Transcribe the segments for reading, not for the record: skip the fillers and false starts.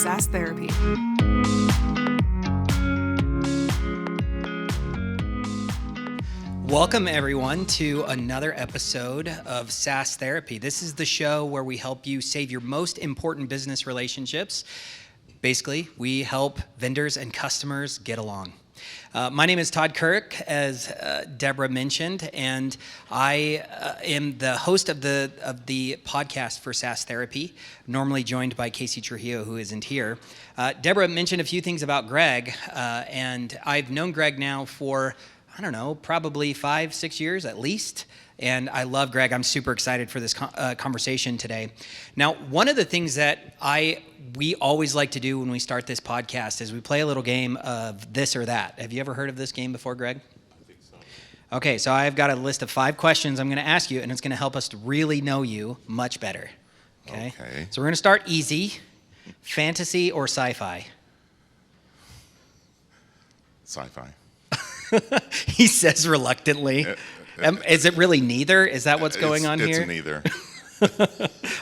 SaaS Therapy. Welcome, everyone, to another episode of SaaS Therapy. This is the show where we help you save your most important business relationships. Basically, we help vendors and customers get along. My name is Todd Kirk, as Deborah mentioned, and I am the host of the podcast for SaaS Therapy, normally joined by Casey Trujillo, who isn't here. Deborah mentioned a few things about Greg, and I've known Greg now for probably 5-6 years at least. And I love Greg. I'm super excited for this conversation today. Now, one of the things that we always like to do when we start this podcast is we play a little game of this or that. Have you ever heard of this game before, Greg? I think so. Okay, so I've got a list of 5 questions I'm going to ask you, and it's going to help us to really know you much better. Okay. So we're going to start easy. Fantasy or sci-fi? Sci-fi. He says reluctantly. Is it really neither? Is that what's going on here? It's neither.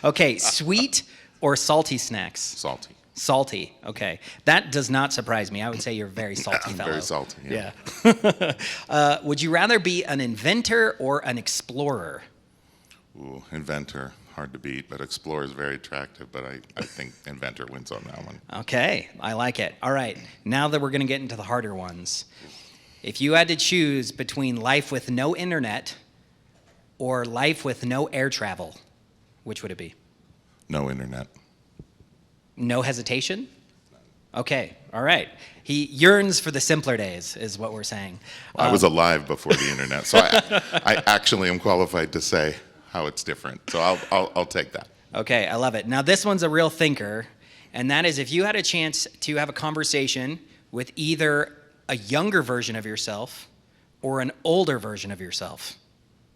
Okay, sweet or salty snacks? Salty. Salty, okay. That does not surprise me. I would say you're a very salty fellow. Very salty, yeah. Would you rather be an inventor or an explorer? Ooh, inventor. Hard to beat, but explorer is very attractive, but I think inventor wins on that one. Okay, I like it. All right, now that we're going to get into the harder ones. If you had to choose between life with no internet or life with no air travel, which would it be? No internet. No hesitation? Okay, all right. He yearns for the simpler days, is what we're saying. I was alive before the internet, so I actually am qualified to say how it's different. So I'll take that. Okay, I love it. Now this one's a real thinker, and that is if you had a chance to have a conversation with either a younger version of yourself or an older version of yourself,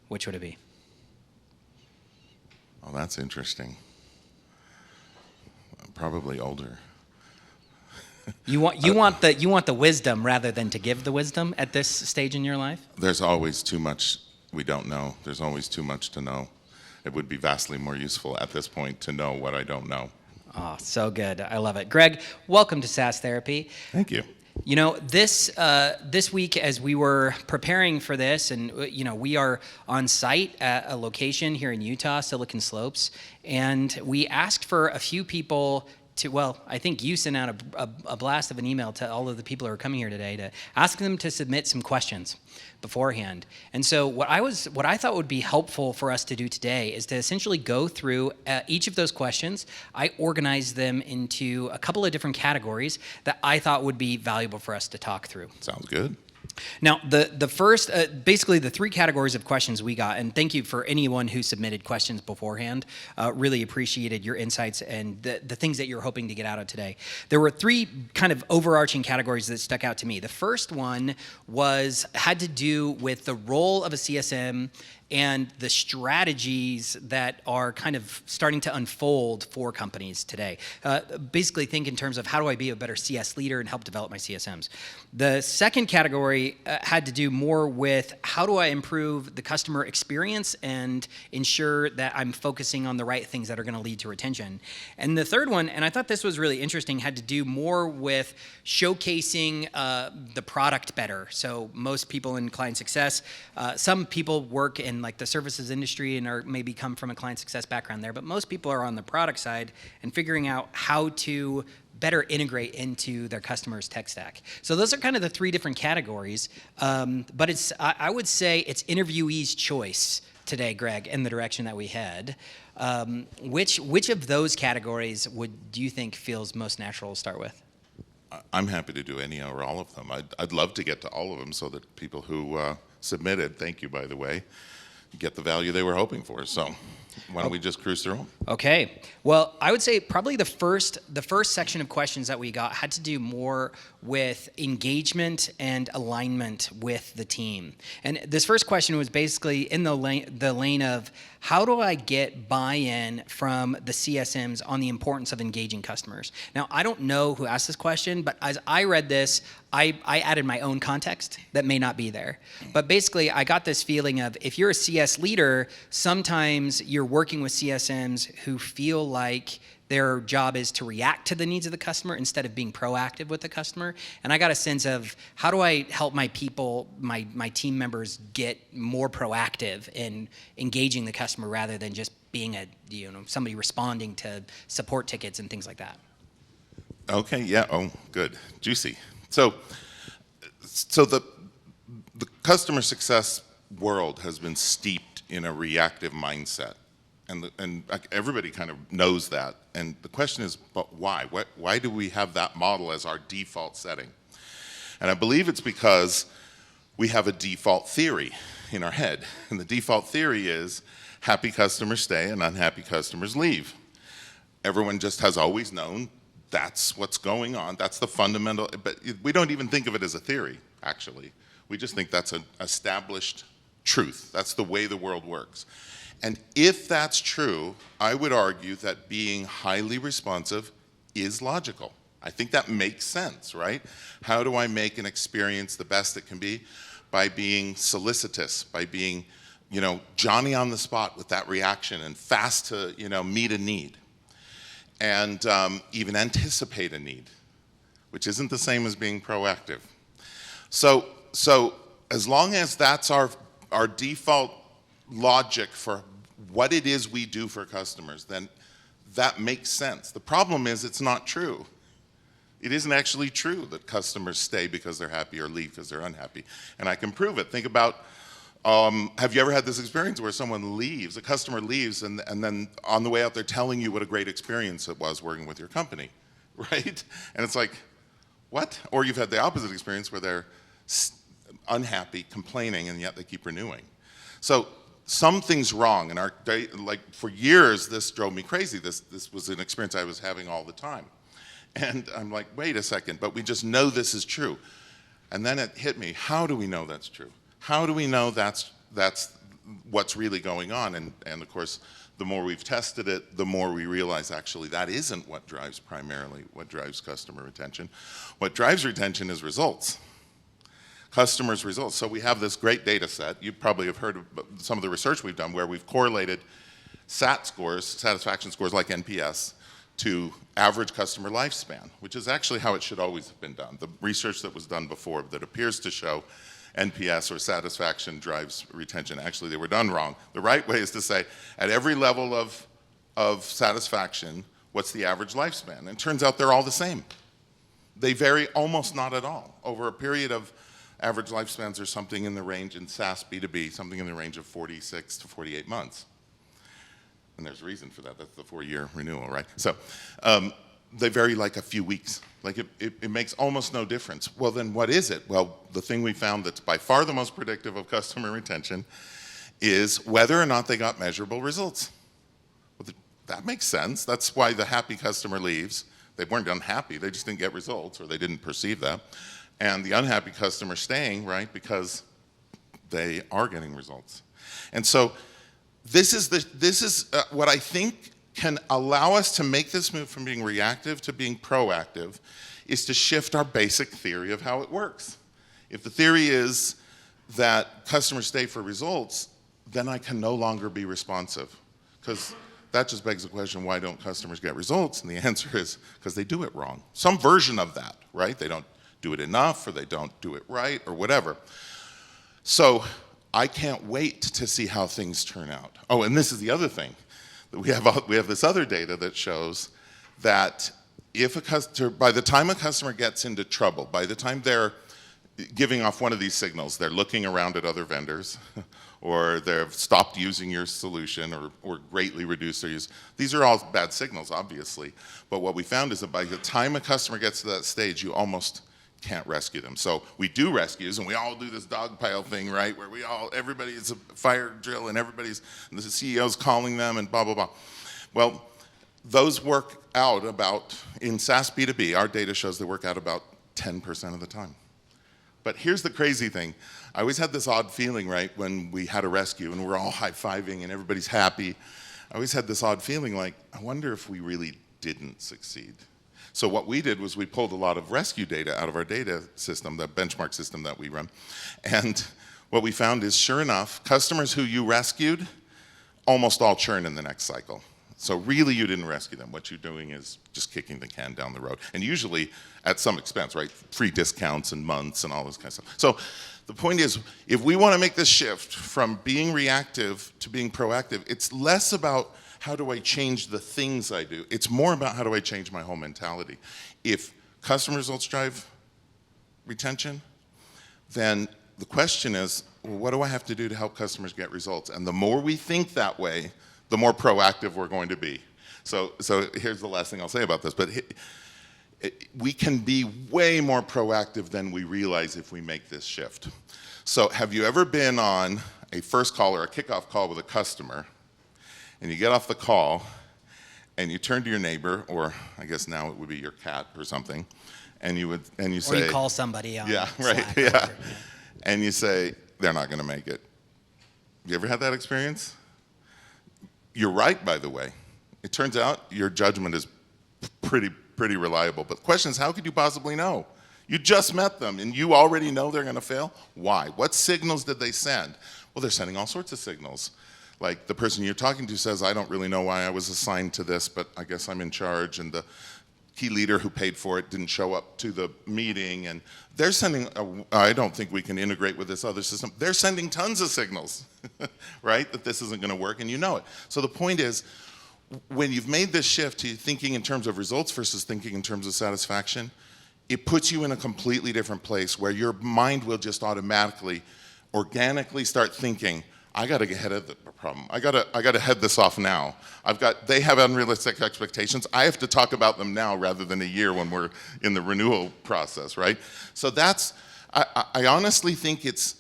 which would it be? Oh, that's interesting. Probably older. You want the wisdom rather than to give the wisdom at this stage in your life? There's always too much we don't know. There's always too much to know. It would be vastly more useful at this point to know what I don't know. Oh, so good. I love it. Greg, welcome to SaaS Therapy. Thank you. You know, this week as we were preparing for this, and we are on site at a location here in Utah, Silicon Slopes, and we asked for a few people I think you sent out a blast of an email to all of the people who are coming here today to ask them to submit some questions beforehand. And so what I thought would be helpful for us to do today is to essentially go through each of those questions. I organized them into a couple of different categories that I thought would be valuable for us to talk through. Sounds good. Now, the first, basically the 3 categories of questions we got, and thank you for anyone who submitted questions beforehand. Really appreciated your insights and the things that you're hoping to get out of today. There were 3 kind of overarching categories that stuck out to me. The first one had to do with the role of a CSM and the strategies that are kind of starting to unfold for companies today. Basically think in terms of how do I be a better CS leader and help develop my CSMs. The second category had to do more with how do I improve the customer experience and ensure that I'm focusing on the right things that are going to lead to retention. And the third one, and I thought this was really interesting, had to do more with showcasing the product better. So most people in client success, some people work in like the services industry and are maybe come from a client success background there, but most people are on the product side and figuring out how to better integrate into their customers' tech stack. So those are kind of the 3 different categories, but I would say it's interviewee's choice today, Greg, in the direction that we head. Which of those categories do you think feels most natural to start with? I'm happy to do any or all of them. I'd love to get to all of them so that people who submitted, thank you by the way, get the value they were hoping for. So why don't we just cruise through them? Okay. Well, I would say probably the first section of questions that we got had to do more with engagement and alignment with the team. And this first question was basically in the lane of how do I get buy-in from the CSMs on the importance of engaging customers? Now, I don't know who asked this question, but as I read this, I added my own context that may not be there. But basically, I got this feeling of if you're a CS leader, sometimes you're working with CSMs who feel like their job is to react to the needs of the customer instead of being proactive with the customer. And I got a sense of how do I help my people, my team members get more proactive in engaging the customer rather than just being somebody responding to support tickets and things like that. Okay, yeah, oh, good, juicy. So the customer success world has been steeped in a reactive mindset. And everybody kind of knows that. And the question is, but why? Why do we have that model as our default setting? And I believe it's because we have a default theory in our head. And the default theory is happy customers stay and unhappy customers leave. Everyone just has always known that's what's going on. That's the fundamental, but we don't even think of it as a theory, actually. We just think that's an established truth. That's the way the world works. And if that's true, I would argue that being highly responsive is logical. I think that makes sense, right? How do I make an experience the best it can be? By being solicitous, by being, Johnny on the spot with that reaction and fast to, meet a need. And even anticipate a need, which isn't the same as being proactive. So as long as that's our default logic for what it is we do for customers, then that makes sense. The problem is it's not true. It isn't actually true that customers stay because they're happy or leave because they're unhappy. And I can prove it. Think about, have you ever had this experience where someone leaves, a customer leaves, and then on the way out they're telling you what a great experience it was working with your company, right? And it's like, what? Or you've had the opposite experience where they're unhappy, complaining, and yet they keep renewing. So something's wrong. And for years, this drove me crazy. This was an experience I was having all the time. And I'm like, wait a second, but we just know this is true. And then it hit me, how do we know that's true? How do we know that's what's really going on? And of course, the more we've tested it, the more we realize actually that isn't what drives customer retention. What drives retention is results. Customers' results. So we have this great data set. You probably have heard of some of the research we've done where we've correlated SAT scores, satisfaction scores like NPS, to average customer lifespan, which is actually how it should always have been done. The research that was done before that appears to show NPS or satisfaction drives retention. Actually, they were done wrong. The right way is to say, at every level of satisfaction, what's the average lifespan? And it turns out they're all the same. They vary almost not at all. Over a period of average lifespans are something in the range, in SaaS B2B, something in the range of 46 to 48 months. And there's a reason for that. That's the 4-year renewal, right? So they vary like a few weeks. Like it makes almost no difference. Well, then what is it? Well, the thing we found that's by far the most predictive of customer retention is whether or not they got measurable results. Well, that makes sense. That's why the happy customer leaves. They weren't unhappy. They just didn't get results, or they didn't perceive that. And the unhappy customer staying, right, because they are getting results. And so this is what I think can allow us to make this move from being reactive to being proactive, is to shift our basic theory of how it works. If the theory is that customers stay for results, then I can no longer be responsive. Because that just begs the question, why don't customers get results? And the answer is because they do it wrong. Some version of that, right? They don't do it enough, or they don't do it right, or whatever. So I can't wait to see how things turn out. Oh, and this is the other thing. We have this other data that shows that if a customer, by the time a customer gets into trouble, by the time they're giving off one of these signals, they're looking around at other vendors, or they've stopped using your solution, or greatly reduced their use. These are all bad signals, obviously. But what we found is that by the time a customer gets to that stage, you almost can't rescue them. So we do rescues, and we all do this dog pile thing, right? Where everybody is a fire drill, and the CEO's calling them, and blah, blah, blah. Well, those work out about, in SaaS B2B, our data shows they work out about 10% of the time. But here's the crazy thing. I always had this odd feeling, right, when we had a rescue, and we're all high-fiving, and everybody's happy. I always had this odd feeling like, I wonder if we really didn't succeed. So what we did was we pulled a lot of rescue data out of our data system, the benchmark system that we run. And what we found is, sure enough, customers who you rescued almost all churn in the next cycle. So really you didn't rescue them. What you're doing is just kicking the can down the road. And usually at some expense, right? Free discounts and months and all this kind of stuff. So the point is, if we want to make this shift from being reactive to being proactive, it's less about how do I change the things I do. It's more about how do I change my whole mentality. If customer results drive retention, then the question is, well, what do I have to do to help customers get results? And the more we think that way, the more proactive we're going to be. So here's the last thing I'll say about this, but we can be way more proactive than we realize if we make this shift. So have you ever been on a first call or a kickoff call with a customer, and you get off the call, and you turn to your neighbor, or I guess now it would be your cat or something, and you say, or you call somebody on yeah, Slack right, or yeah, whatever, and you say they're not going to make it. You ever had that experience? You're right, by the way. It turns out your judgment is pretty reliable. But the question is, how could you possibly know? You just met them, and you already know they're going to fail? Why? What signals did they send? Well, they're sending all sorts of signals. Like the person you're talking to says, I don't really know why I was assigned to this, but I guess I'm in charge, and the key leader who paid for it didn't show up to the meeting, and they're sending, I don't think we can integrate with this other system. They're sending tons of signals, right, that this isn't going to work, and you know it. So the point is, when you've made this shift to thinking in terms of results versus thinking in terms of satisfaction, it puts you in a completely different place where your mind will just automatically, organically start thinking, I got to get ahead of the problem. I got to head this off now. They have unrealistic expectations. I have to talk about them now rather than a year when we're in the renewal process, right? So I honestly think it's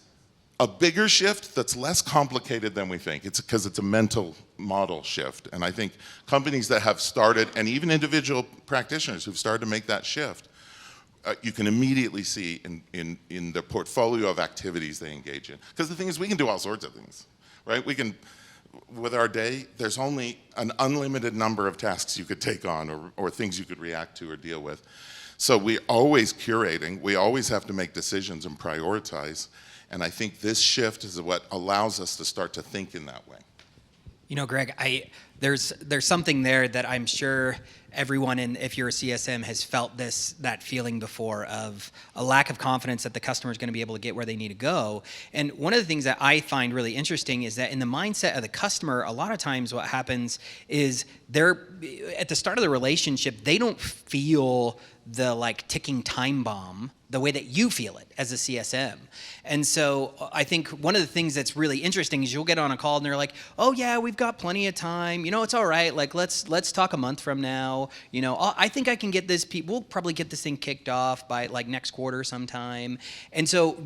a bigger shift that's less complicated than we think. It's because it's a mental model shift. And I think companies that have started, and even individual practitioners who've started to make that shift, you can immediately see in the portfolio of activities they engage in. Because the thing is, we can do all sorts of things, right? We can, with our day, there's only an unlimited number of tasks you could take on or things you could react to or deal with. So we're always curating. We always have to make decisions and prioritize. And I think this shift is what allows us to start to think in that way. You know, Greg, there's something there that I'm sure everyone, if you're a CSM, has felt that feeling before of a lack of confidence that the customer is going to be able to get where they need to go. And one of the things that I find really interesting is that in the mindset of the customer, a lot of times what happens is they're at the start of the relationship, they don't feel the like ticking time bomb the way that you feel it as a CSM. And so I think one of the things that's really interesting is you'll get on a call and they're like, oh yeah, we've got plenty of time. You know, it's all right. Like, let's talk a month from now. You know, I think I can get this, we'll probably get this thing kicked off by like next quarter sometime. And so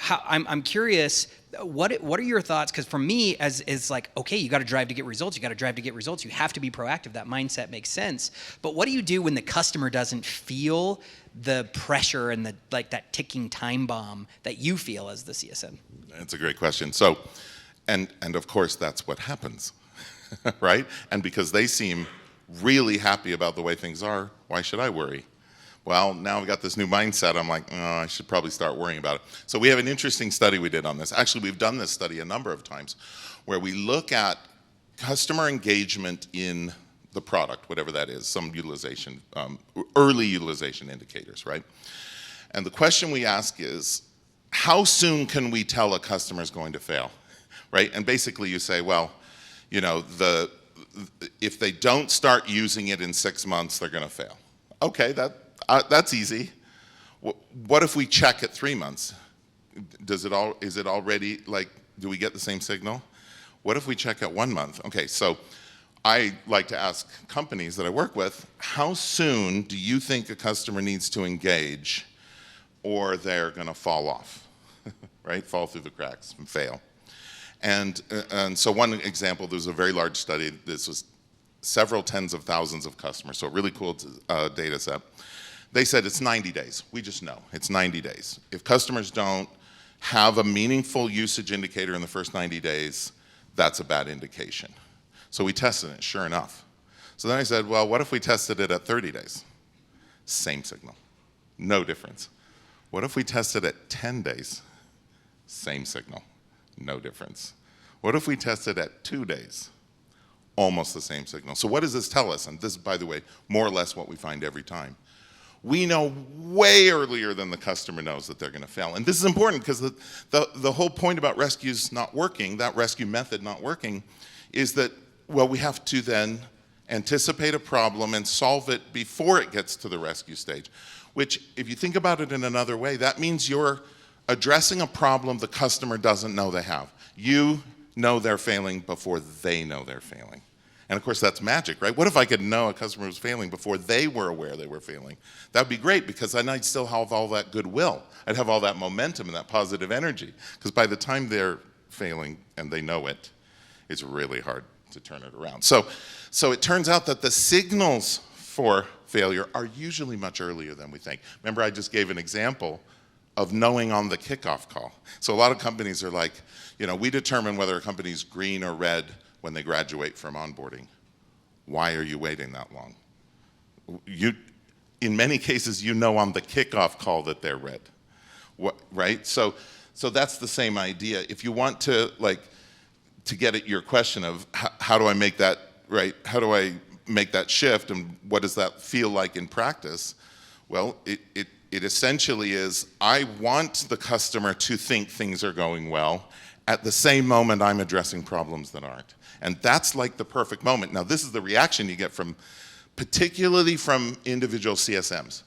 I'm curious, what are your thoughts? Because for me, as like, okay, you got to drive to get results. You got to drive to get results. You have to be proactive. That mindset makes sense. But what do you do when the customer doesn't feel the pressure and the like that ticking time bomb that you feel as the CSM? That's a great question. So, and of course that's what happens, right? And because they seem really happy about the way things are, why should I worry? Well, now we've got this new mindset. I'm like, oh, I should probably start worrying about it. So we have an interesting study we did on this. Actually, we've done this study a number of times where we look at customer engagement in the product, whatever that is, some utilization, early utilization indicators, right? And the question we ask is, how soon can we tell a customer is going to fail, right? And basically you say, well, you know, if they don't start using it in 6 months, they're going to fail. Okay, that's easy. What if we check at 3 months? Is it already, like, do we get the same signal? What if we check at 1 month? Okay, so I like to ask companies that I work with, how soon do you think a customer needs to engage or they're going to fall off, right? Fall through the cracks and fail. And so one example, there was a very large study. This was several tens of thousands of customers, so a really cool data set. They said it's 90 days. We just know it's 90 days. If customers don't have a meaningful usage indicator in the first 90 days, that's a bad indication. So we tested it, sure enough. So then I said, well, what if we tested it at 30 days? Same signal, no difference. What if we tested at 10 days? Same signal, no difference. What if we tested at 2 days? almost the same signal. So what does this tell us? And this is, by the way, more or less what we find every time. We know way earlier than the customer knows that they're going to fail. And this is important because the whole point about rescues not working, that rescue method not working, is that, well, we have to then anticipate a problem and solve it before it gets to the rescue stage. Which, if you think about it in another way, that means you're addressing a problem the customer doesn't know they have. You know they're failing before they know they're failing. And of course, that's magic, right? What if I could know a customer was failing before they were aware they were failing? That would be great, because then I'd still have all that goodwill. I'd have all that momentum and that positive energy. Because by the time they're failing and they know it, it's really hard to turn it around. So it turns out that the signals for failure are usually much earlier than we think. Remember, I just gave an example of knowing on the kickoff call. So a lot of companies are like, we determine whether a company's green or red when they graduate from onboarding. Why are you waiting that long? In many cases, on the kickoff call that they're red, right? So that's the same idea. If you want to get at your question of how do I make that, right? How do I make that shift, and what does that feel like in practice? Well, it essentially is, I want the customer to think things are going well. At the same moment, I'm addressing problems that aren't. And that's like the perfect moment. Now, this is the reaction you get particularly from individual CSMs,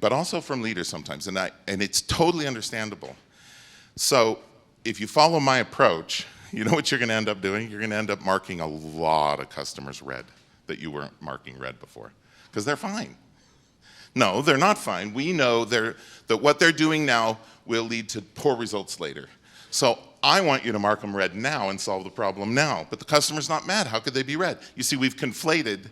but also from leaders sometimes, and it's totally understandable. So if you follow my approach, you know what you're going to end up doing? You're going to end up marking a lot of customers red that you weren't marking red before, because they're fine. No, they're not fine. We know that what they're doing now will lead to poor results later. So I want you to mark them red now and solve the problem now. But the customer's not mad. How could they be red? You see, we've conflated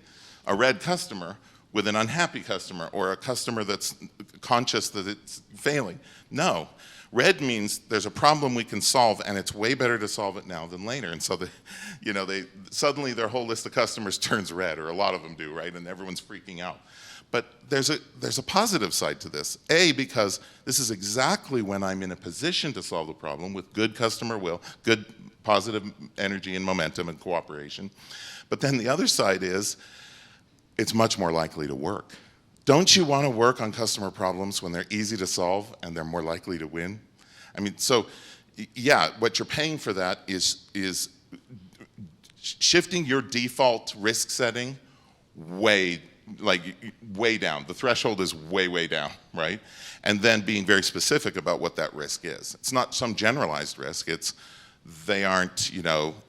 a red customer with an unhappy customer, or a customer that's conscious that it's failing. No. Red means there's a problem we can solve, and it's way better to solve it now than later. And so they suddenly their whole list of customers turns red, or a lot of them do, right? And everyone's freaking out. But there's a positive side to this. Because this is exactly when I'm in a position to solve the problem with good customer will, good positive energy and momentum and cooperation. But then the other side is, it's much more likely to work. Don't you want to work on customer problems when they're easy to solve and they're more likely to win? I mean, so yeah, what you're paying for that is shifting your default risk setting way down. The threshold is way down, right? And then being very specific about what that risk is. It's not some generalized risk. It's they aren't,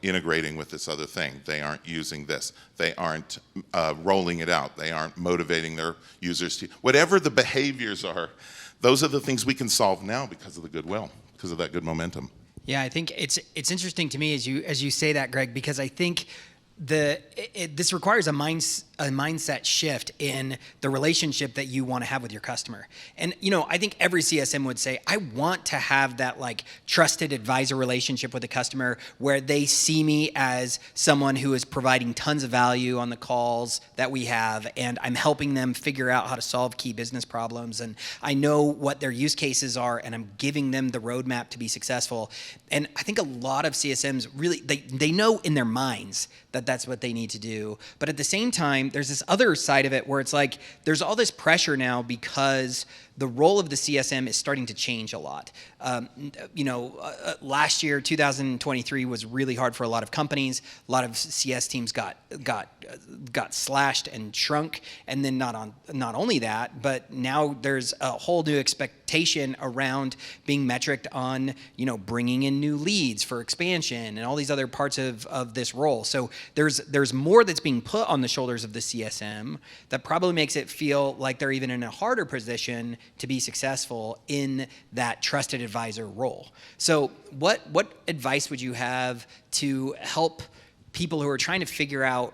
integrating with this other thing. They aren't using this. They aren't rolling it out. They aren't motivating their users to. Whatever the behaviors are, those are the things we can solve now because of the goodwill, because of that good momentum. Yeah, I think it's interesting to me as you say that, Greg, because I think this requires a mindset shift in the relationship that you want to have with your customer. And, I think every CSM would say, I want to have that trusted advisor relationship with the customer where they see me as someone who is providing tons of value on the calls that we have, and I'm helping them figure out how to solve key business problems, and I know what their use cases are, and I'm giving them the roadmap to be successful. And I think a lot of CSMs really, they know in their minds that that's what they need to do. But at the same time, there's this other side of it where it's there's all this pressure now because the role of the CSM is starting to change a lot. Last year, 2023 was really hard for a lot of companies. A lot of CS teams got slashed and shrunk. And then not only that, but now there's a whole new expectation around being metriced on, bringing in new leads for expansion and all these other parts of this role. So there's more that's being put on the shoulders of the CSM that probably makes it feel like they're even in a harder position to be successful in that trusted advisor role. So what advice would you have to help people who are trying to figure out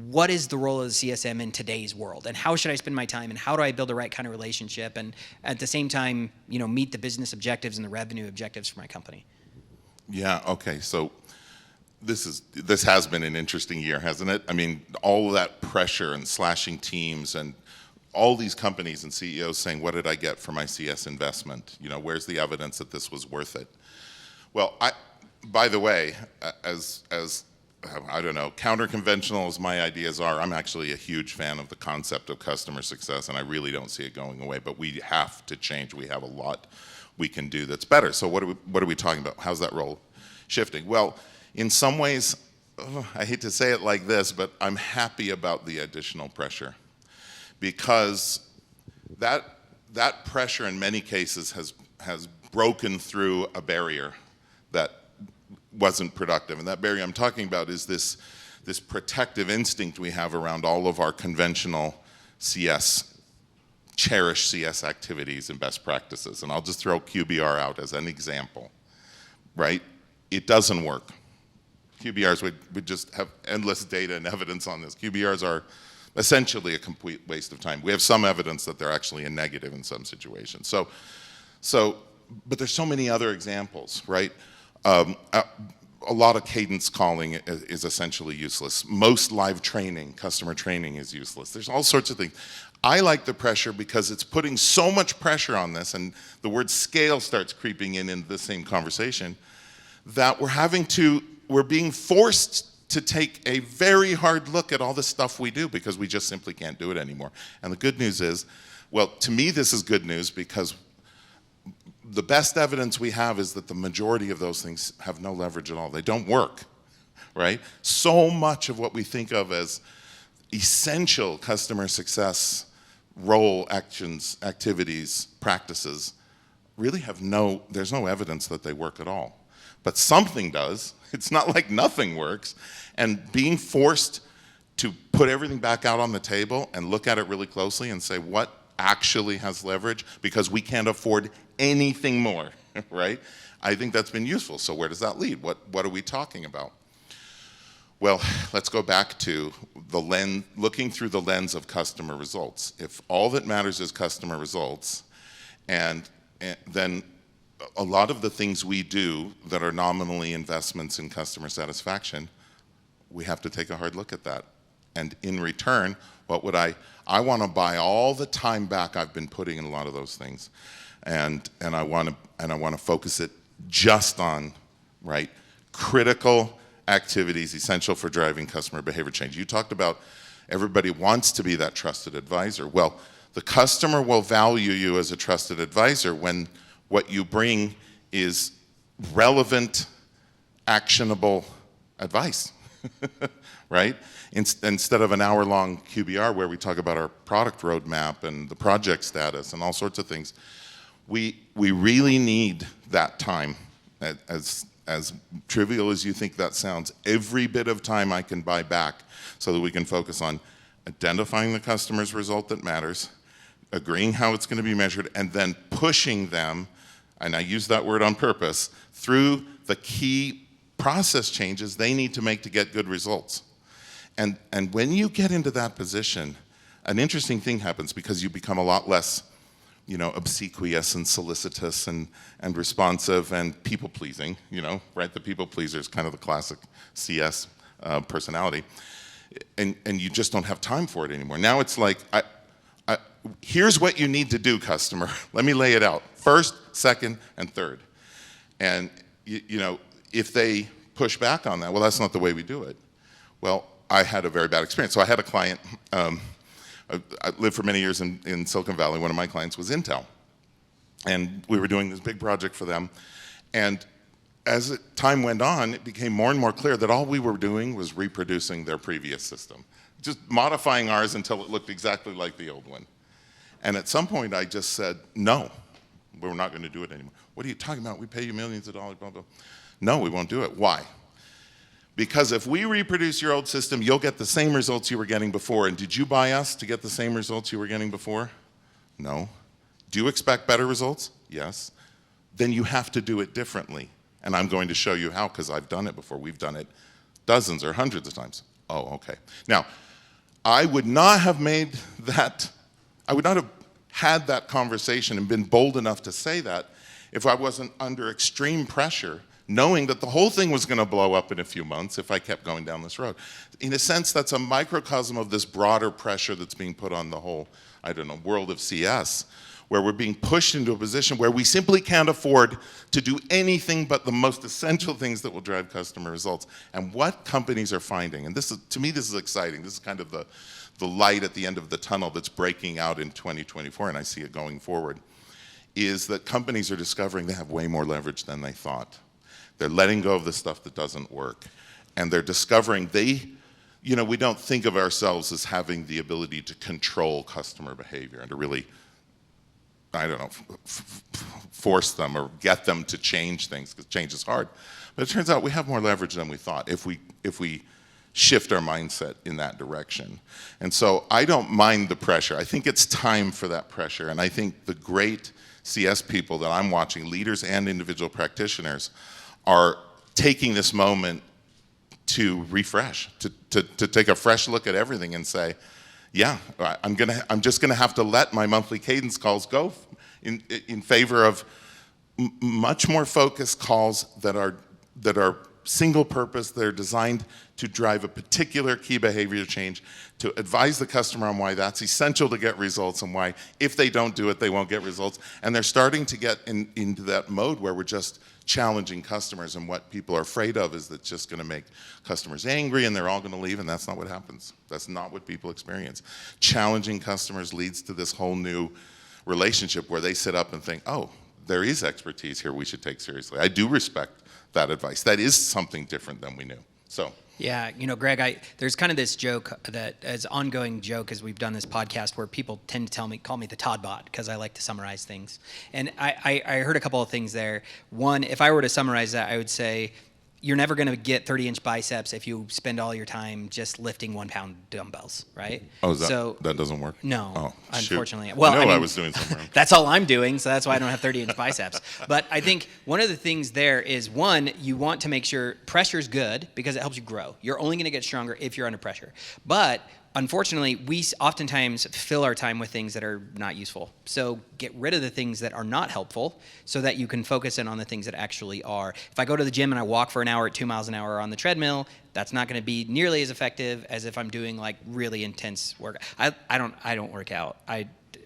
what is the role of the CSM in today's world, and how should I spend my time, and how do I build the right kind of relationship, and at the same time, meet the business objectives and the revenue objectives for my company? Yeah, okay, so this has been an interesting year, hasn't it? I mean, all of that pressure and slashing teams and all these companies and CEOs saying, what did I get for my CS investment? Where's the evidence that this was worth it? Well, by the way, as I don't know, counter-conventional as my ideas are, I'm actually a huge fan of the concept of customer success, and I really don't see it going away, but we have to change. We have a lot we can do that's better. So what are we talking about? How's that role shifting? Well, in some ways, I hate to say it like this, but I'm happy about the additional pressure, because that pressure in many cases has broken through a barrier that wasn't productive. And that barrier I'm talking about is this protective instinct we have around all of our conventional CS, cherished CS activities and best practices. And I'll just throw QBR out as an example, right? It doesn't work. QBRs, we just have endless data and evidence on this. QBRs are essentially a complete waste of time. We have some evidence that they're actually a negative in some situations. But there's so many other examples, right? A lot of cadence calling is essentially useless. Most live training, customer training, is useless. There's all sorts of things. I like the pressure because it's putting so much pressure on this, and the word scale starts creeping in the same conversation, that we're being forced to take a very hard look at all the stuff we do because we just simply can't do it anymore. And the good news is, well, to me this is good news, because the best evidence we have is that the majority of those things have no leverage at all. They don't work, right? So much of what we think of as essential customer success role, actions, activities, practices, really there's no evidence that they work at all. But something does. It's not like nothing works. And being forced to put everything back out on the table and look at it really closely and say what actually has leverage, because we can't afford anything more, right? I think that's been useful. So where does that lead? What are we talking about? Well, let's go back to looking through the lens of customer results. If all that matters is customer results, and then a lot of the things we do that are nominally investments in customer satisfaction, we have to take a hard look at that. And in return, what would I want to buy all the time back I've been putting in a lot of those things, and I want to focus it just on, right, critical activities essential for driving customer behavior change. You talked about everybody wants to be that trusted advisor. Well, the customer will value you as a trusted advisor when what you bring is relevant, actionable advice, right? Instead of an hour-long QBR where we talk about our product roadmap and the project status and all sorts of things, we really need that time. As trivial as you think that sounds, every bit of time I can buy back so that we can focus on identifying the customer's result that matters, agreeing how it's going to be measured, and then pushing them, and I use that word on purpose, through the key process changes they need to make to get good results. And when you get into that position, an interesting thing happens, because you become a lot less, obsequious and solicitous and responsive and people-pleasing, right? The people-pleaser is kind of the classic CS personality. And you just don't have time for it anymore. Now it's like, here's what you need to do, customer. Let me lay it out. First, second, and third. And, if they push back on that, well, that's not the way we do it. Well, I had a very bad experience. So I had a client, I lived for many years in Silicon Valley. One of my clients was Intel. And we were doing this big project for them. And as time went on, it became more and more clear that all we were doing was reproducing their previous system, just modifying ours until it looked exactly like the old one. And at some point, I just said, no, we're not going to do it anymore. What are you talking about? We pay you millions of dollars, blah, blah. No, we won't do it. Why? Because if we reproduce your old system, you'll get the same results you were getting before. And did you buy us to get the same results you were getting before? No. Do you expect better results? Yes. Then you have to do it differently. And I'm going to show you how, because I've done it before. We've done it dozens or hundreds of times. Oh, okay. Now, I would not have had that conversation and been bold enough to say that if I wasn't under extreme pressure knowing that the whole thing was going to blow up in a few months if I kept going down this road. In a sense, that's a microcosm of this broader pressure that's being put on the whole, I don't know, world of CS, where we're being pushed into a position where we simply can't afford to do anything but the most essential things that will drive customer results. And what companies are finding, and this is, to me, this is exciting. This is kind of the light at the end of the tunnel that's breaking out in 2024, and I see it going forward, is that companies are discovering they have way more leverage than they thought. They're letting go of the stuff that doesn't work. And they're discovering we don't think of ourselves as having the ability to control customer behavior and to really, I don't know, force them or get them to change things, because change is hard. But it turns out we have more leverage than we thought if we shift our mindset in that direction. And so I don't mind the pressure. I think it's time for that pressure. And I think the great CS people that I'm watching, leaders and individual practitioners, are taking this moment to refresh, to take a fresh look at everything and say, yeah, I'm just gonna have to let my monthly cadence calls go in favor of much more focused calls that are single purpose. They're designed to drive a particular key behavior change, to advise the customer on why that's essential to get results and why if they don't do it, they won't get results. And they're starting to get into that mode where we're just challenging customers, and what people are afraid of is that's just going to make customers angry and they're all going to leave, and that's not what happens. That's not what people experience. Challenging customers leads to this whole new relationship where they sit up and think, oh, there is expertise here we should take seriously. I do respect that advice. That is something different than we knew. So. Yeah, Greg, there's kind of this joke that as ongoing joke as we've done this podcast where people tend to call me the Todd bot because I like to summarize things. And I heard a couple of things there. One, if I were to summarize that, I would say you're never going to get 30-inch biceps if you spend all your time just lifting 1-pound dumbbells, right? Oh, that doesn't work? No, oh, unfortunately. Shoot. Well, I was doing something wrong. That's all I'm doing, so that's why I don't have 30-inch biceps. But I think one of the things there is, one, you want to make sure pressure's good because it helps you grow. You're only going to get stronger if you're under pressure. But unfortunately, we oftentimes fill our time with things that are not useful. So get rid of the things that are not helpful so that you can focus in on the things that actually are. If I go to the gym and I walk for an hour at 2 miles an hour on the treadmill, that's not going to be nearly as effective as if I'm doing like really intense work. I don't work out.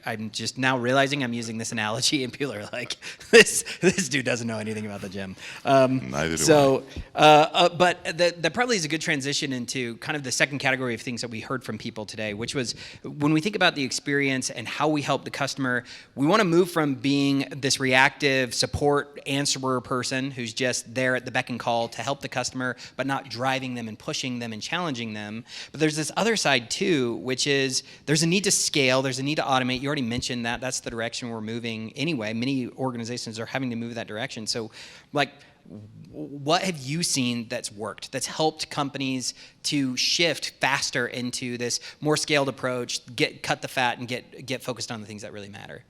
I'm just now realizing I'm using this analogy, and people are like, "This dude doesn't know anything about the gym." Neither do I. But that probably is a good transition into kind of the second category of things that we heard from people today, which was when we think about the experience and how we help the customer, we want to move from being this reactive support answerer person who's just there at the beck and call to help the customer, but not driving them and pushing them and challenging them. But there's this other side too, which is there's a need to scale, there's a need to automate. You already mentioned that. That's the direction we're moving anyway. Many organizations are having to move that direction. So, what have you seen that's worked, that's helped companies to shift faster into this more scaled approach, cut the fat, and get focused on the things that really matter?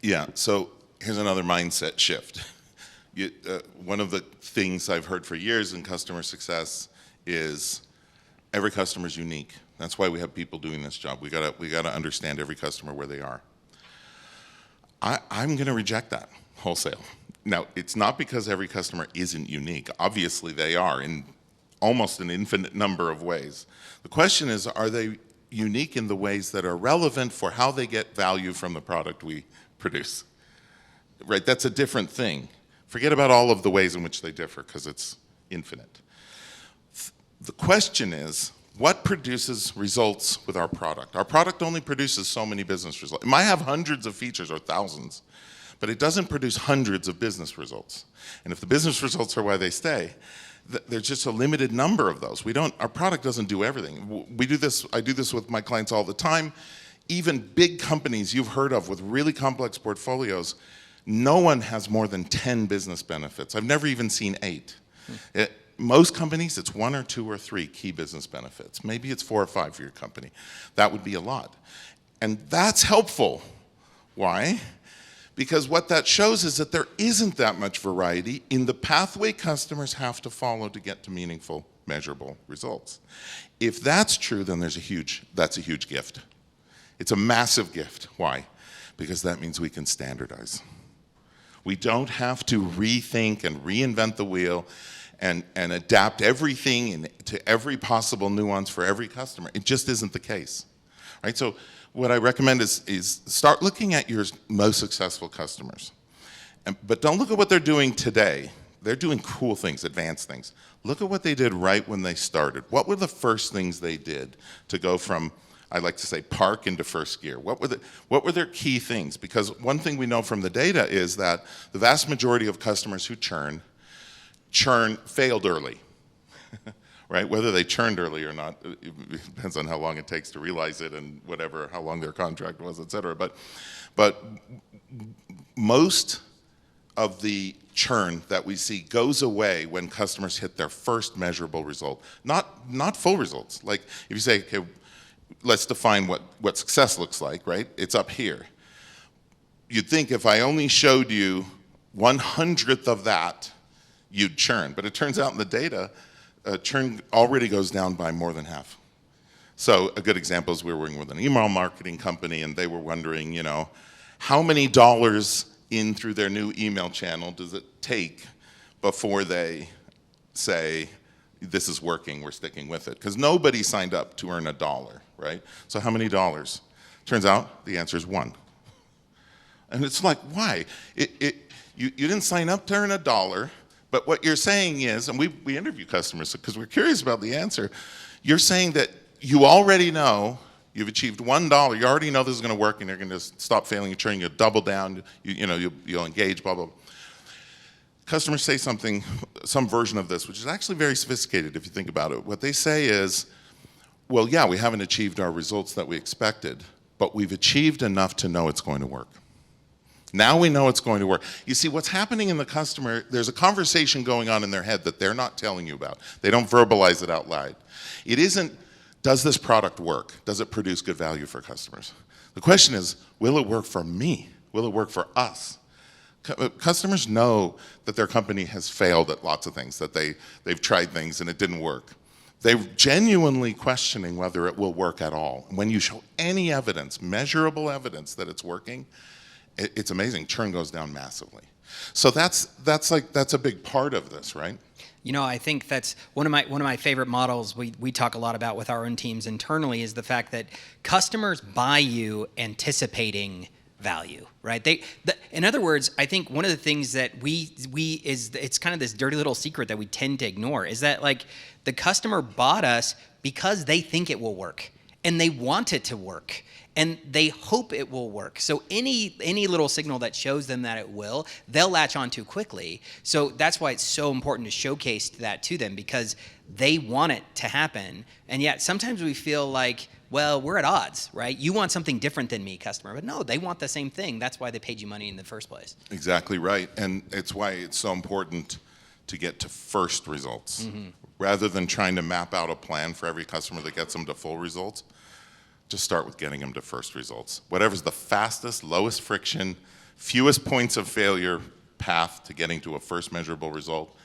Yeah, so here's another mindset shift. One of the things I've heard for years in customer success is every customer is unique. That's why we have people doing this job. We gotta understand every customer where they are. I'm gonna reject that wholesale. Now, it's not because every customer isn't unique. Obviously, they are in almost an infinite number of ways. The question is, are they unique in the ways that are relevant for how they get value from the product we produce? Right, that's a different thing. Forget about all of the ways in which they differ, because it's infinite. The question is, what produces results with our product? Our product only produces so many business results. It might have hundreds of features or thousands, but it doesn't produce hundreds of business results. And if the business results are why they stay, there's just a limited number of those. Our product doesn't do everything. I do this with my clients all the time. Even big companies you've heard of with really complex portfolios, no one has more than 10 business benefits. I've never even seen 8. Most companies, it's 1 or 2 or 3 key business benefits. Maybe it's 4 or 5 for your company. That would be a lot. And that's helpful. Why? Because what that shows is that there isn't that much variety in the pathway customers have to follow to get to meaningful, measurable results. If that's true, then that's a huge gift. It's a massive gift. Why? Because that means we can standardize. We don't have to rethink and reinvent the wheel and adapt everything to every possible nuance for every customer. It just isn't the case, right? So what I recommend is start looking at your most successful customers. But don't look at what they're doing today. They're doing cool things, advanced things. Look at what they did right when they started. What were the first things they did to go from, I like to say, park into first gear? What were their key things? Because one thing we know from the data is that the vast majority of customers who churn failed early, right? Whether they churned early or not, it depends on how long it takes to realize it and whatever, how long their contract was, et cetera. But most of the churn that we see goes away when customers hit their first measurable result, not full results. Like if you say, okay, let's define what success looks like, right? It's up here. You'd think if I only showed you 1/100th of that, you'd churn. But it turns out in the data, churn already goes down by more than half. So a good example is we were working with an email marketing company, and they were wondering, how many dollars in through their new email channel does it take before they say, this is working, we're sticking with it? Because nobody signed up to earn $1, right? So how many dollars? Turns out the answer is 1. And it's like, why? You didn't sign up to earn $1, but what you're saying is, and we interview customers because we're curious about the answer, you're saying that you already know you've achieved $1. You already know this is going to work, and you're going to stop failing your training. You'll double down. You'll engage. Blah blah. Customers say some version of this, which is actually very sophisticated if you think about it. What they say is, well, yeah, we haven't achieved our results that we expected, but we've achieved enough to know it's going to work. Now we know it's going to work. You see, what's happening in the customer, there's a conversation going on in their head that they're not telling you about. They don't verbalize it out loud. It isn't, does this product work? Does it produce good value for customers? The question is, will it work for me? Will it work for us? Customers know that their company has failed at lots of things, that they've tried things and it didn't work. They're genuinely questioning whether it will work at all. When you show any evidence, measurable evidence that it's working, it's amazing. Churn goes down massively. So that's a big part of this, right? I think that's one of my favorite models we talk a lot about with our own teams internally is the fact that customers buy you anticipating value, right? In other words, I think one of the things that it's kind of this dirty little secret that we tend to ignore is that like the customer bought us because they think it will work and they want it to work. And they hope it will work. So any little signal that shows them that it will, they'll latch on to quickly. So that's why it's so important to showcase that to them because they want it to happen. And yet sometimes we feel like, well, we're at odds, right? You want something different than me, customer. But no, they want the same thing. That's why they paid you money in the first place. Exactly right. And it's why it's so important to get to first results. Mm-hmm. Rather than trying to map out a plan for every customer that gets them to full results, just start with getting them to first results. Whatever's the fastest, lowest friction, fewest points of failure path to getting to a first measurable result,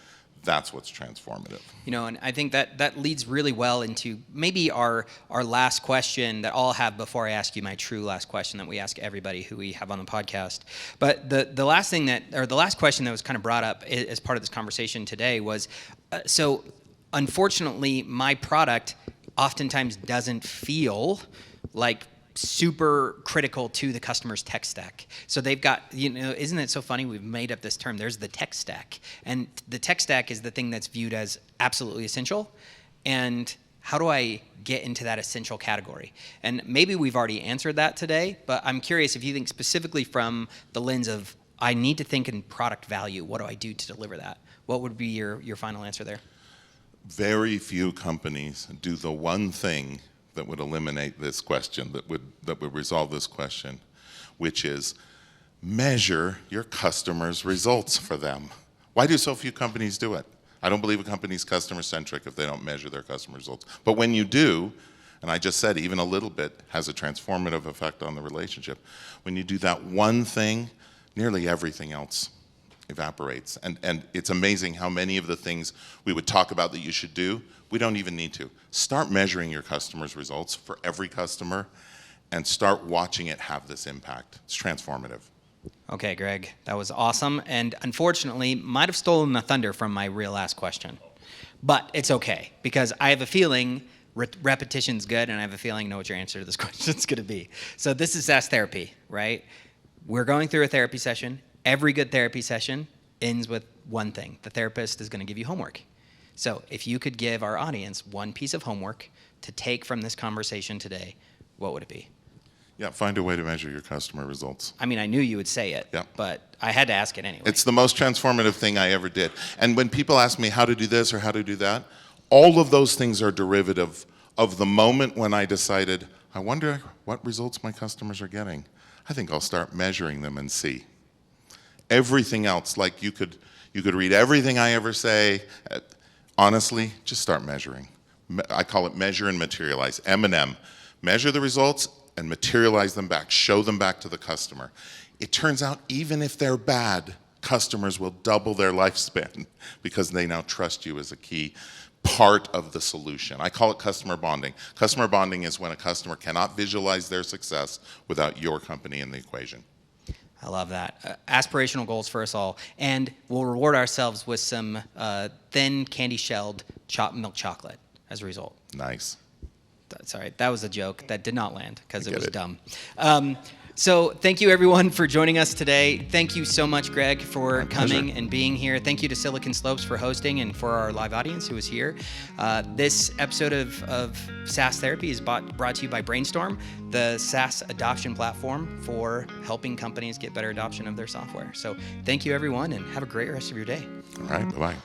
that's what's transformative. And I think that leads really well into maybe our last question that I'll have before I ask you my true last question that we ask everybody who we have on the podcast. But the last question that was kind of brought up as part of this conversation today was, so unfortunately, my product oftentimes doesn't feel like super critical to the customer's tech stack. So they've got, isn't it so funny? We've made up this term. There's the tech stack. And the tech stack is the thing that's viewed as absolutely essential. And how do I get into that essential category? And maybe we've already answered that today, but I'm curious if you think specifically from the lens of, I need to think in product value. What do I do to deliver that? What would be your final answer there? Very few companies do the one thing that would eliminate this question, that would resolve this question, which is measure your customers' results for them. Why do so few companies do it? I don't believe a company's customer-centric if they don't measure their customer results. But when you do, and I just said even a little bit has a transformative effect on the relationship, when you do that one thing, nearly everything else evaporates. And it's amazing how many of the things we would talk about that you should do, we don't even need to. Start measuring your customers' results for every customer and start watching it have this impact. It's transformative. Okay, Greg, that was awesome, and unfortunately, might have stolen the thunder from my real last question. But it's okay, because I have a feeling repetition's good, and I have a feeling I know what your answer to this question is going to be. So this is SAS therapy, right? We're going through a therapy session. Every good therapy session ends with one thing. The therapist is going to give you homework. So if you could give our audience one piece of homework to take from this conversation today, what would it be? Yeah, find a way to measure your customer results. I mean, I knew you would say it, Yeah. but I had to ask it anyway. It's the most transformative thing I ever did. And when people ask me how to do this or how to do that, all of those things are derivative of the moment when I decided, I wonder what results my customers are getting. I think I'll start measuring them and see. Everything else, like you could read everything I ever say. Honestly, just start measuring. I call it measure and materialize. M&M. Measure the results and materialize them back. Show them back to the customer. It turns out even if they're bad, customers will double their lifespan because they now trust you as a key part of the solution. I call it customer bonding. Customer bonding is when a customer cannot visualize their success without your company in the equation. I love that. Aspirational goals for us all. And we'll reward ourselves with some thin candy-shelled chopped milk chocolate as a result. Nice. Sorry, that was a joke that did not land because it was it. dumb. So thank you, everyone, for joining us today. Thank you so much, Greg, for coming and being here. Thank you to Silicon Slopes for hosting and for our live audience who was here. This episode of SAS Therapy is brought to you by Brainstorm, the SaaS adoption platform for helping companies get better adoption of their software. So thank you, everyone, and have a great rest of your day. All right, bye-bye.